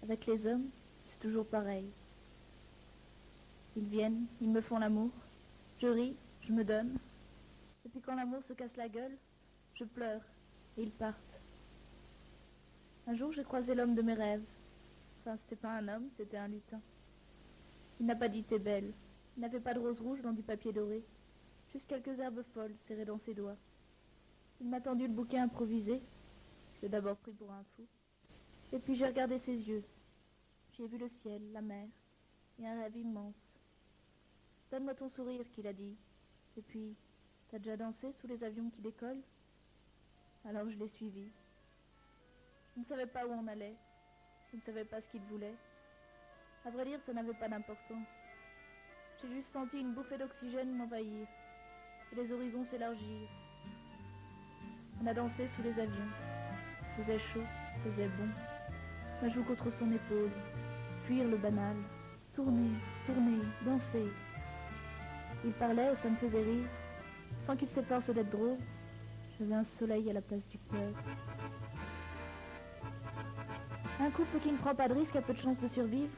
Avec les hommes, c'est toujours pareil. Ils viennent, ils me font l'amour, je ris, je me donne. Et puis quand l'amour se casse la gueule, je pleure et ils partent. Un jour, j'ai croisé l'homme de mes rêves. Enfin, c'était pas un homme, c'était un lutin. Il n'a pas dit t'es belle. Il n'avait pas de rose rouge dans du papier doré. Juste quelques herbes folles serrées dans ses doigts. Il m'a tendu le bouquet improvisé. Je l'ai d'abord pris pour un fou. Et puis j'ai regardé ses yeux. J'ai vu le ciel, la mer, et un rêve immense. Donne-moi ton sourire, qu'il a dit. Et puis, t'as déjà dansé sous les avions qui décollent? Alors je l'ai suivi. Je ne savais pas où on allait. Je ne savais pas ce qu'il voulait. À vrai dire, ça n'avait pas d'importance. J'ai juste senti une bouffée d'oxygène m'envahir, et les horizons s'élargir. On a dansé sous les avions. Faisait chaud, faisait bon. Ma joue contre son épaule. Fuir le banal. Tourner, tourner, danser. Il parlait et ça me faisait rire. Sans qu'il s'efforce d'être drôle, j'avais un soleil à la place du cœur. Un couple qui ne prend pas de risque a peu de chance de survivre.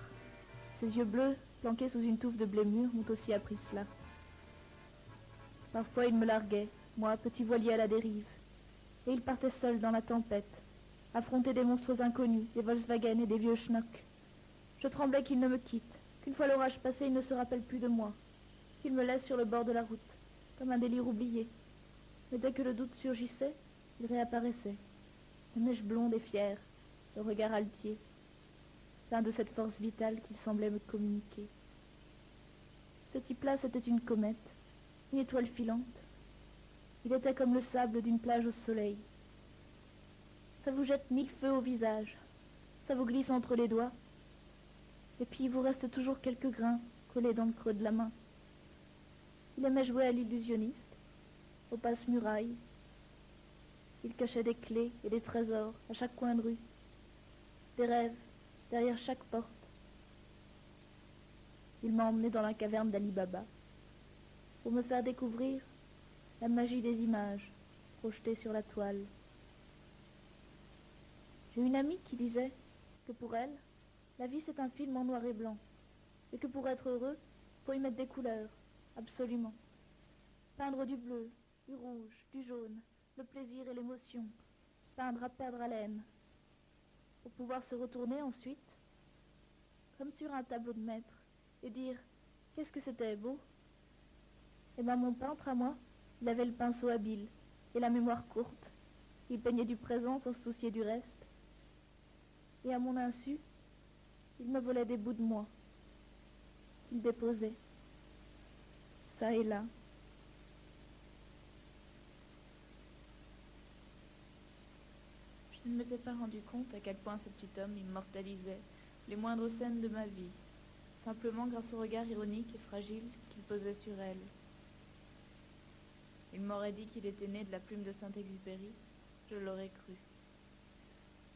Ses yeux bleus, planqués sous une touffe de blé mûr, m'ont aussi appris cela. Parfois il me larguait, moi, petit voilier à la dérive, et il partait seul dans la tempête, affronter des monstres inconnus, des Volkswagen et des vieux schnocks. Je tremblais qu'il ne me quitte, qu'une fois l'orage passé, il ne se rappelle plus de moi, qu'il me laisse sur le bord de la route, comme un délire oublié. Mais dès que le doute surgissait, il réapparaissait, la mèche blonde et fière, le regard altier, plein de cette force vitale qu'il semblait me communiquer. Ce type-là, c'était une comète, une étoile filante. Il était comme le sable d'une plage au soleil. Ça vous jette 1000 feux au visage, ça vous glisse entre les doigts, et puis il vous reste toujours quelques grains collés dans le creux de la main. Il aimait jouer à l'illusionniste, au passe-muraille. Il cachait des clés et des trésors à chaque coin de rue, des rêves derrière chaque porte. Il m'a emmené dans la caverne d'Ali Baba pour me faire découvrir la magie des images projetées sur la toile. J'ai une amie qui disait que pour elle, la vie c'est un film en noir et blanc, et que pour être heureux, faut y mettre des couleurs, absolument. Peindre du bleu, du rouge, du jaune, le plaisir et l'émotion, peindre à perdre haleine, pour pouvoir se retourner ensuite, comme sur un tableau de maître, et dire « Qu'est-ce que c'était beau ?» Eh bien, mon peintre à moi, il avait le pinceau habile et la mémoire courte. Il peignait du présent sans se soucier du reste. Et à mon insu, il me volait des bouts de moi, qu'il déposait, ça et là. Je ne m'étais pas rendu compte à quel point ce petit homme immortalisait les moindres scènes de ma vie, simplement grâce au regard ironique et fragile qu'il posait sur elle. Il m'aurait dit qu'il était né de la plume de Saint-Exupéry, je l'aurais cru.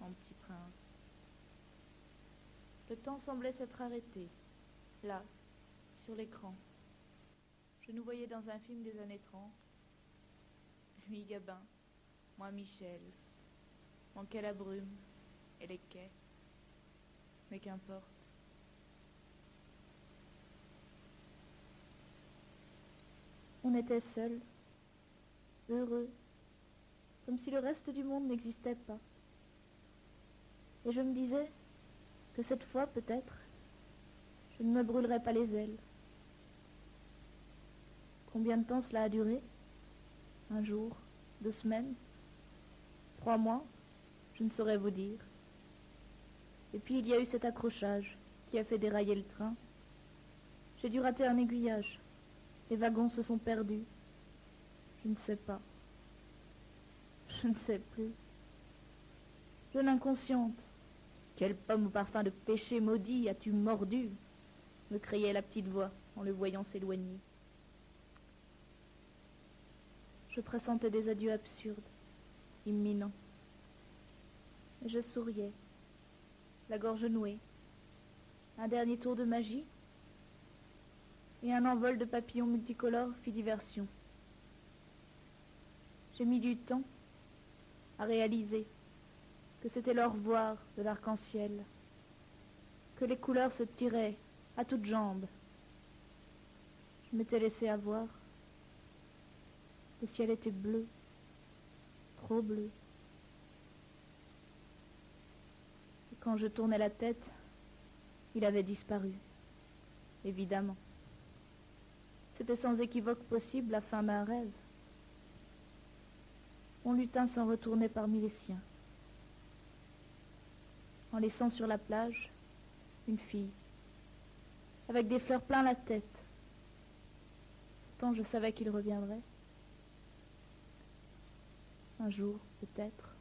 Mon petit prince. Le temps semblait s'être arrêté, là, sur l'écran. Je nous voyais dans un film des années 30. Lui Gabin, moi Michel. Manquait la brume et les quais. Mais qu'importe. On était seuls, heureux, comme si le reste du monde n'existait pas. Et je me disais que cette fois, peut-être, je ne me brûlerais pas les ailes. Combien de temps cela a duré? Un jour, 2 semaines, 3 mois, je ne saurais vous dire. Et puis il y a eu cet accrochage qui a fait dérailler le train. J'ai dû rater un aiguillage. Les wagons se sont perdus. Je ne sais pas. Je ne sais plus. Jeune inconsciente, quelle pomme au parfum de péché maudit as-tu mordu? Me criait la petite voix en le voyant s'éloigner. Je pressentais des adieux absurdes, imminents. Et je souriais, la gorge nouée. Un dernier tour de magie et un envol de papillons multicolores fit diversion. J'ai mis du temps à réaliser que c'était le revoir de l'arc-en-ciel, que les couleurs se tiraient à toutes jambes. Je m'étais laissé avoir. Le ciel était bleu, trop bleu. Et quand je tournais la tête, il avait disparu, évidemment. C'était sans équivoque possible la fin d'un rêve. On lutin sans retourner parmi les siens, en laissant sur la plage une fille, avec des fleurs plein la tête. Pourtant je savais qu'il reviendrait. Un jour, peut-être.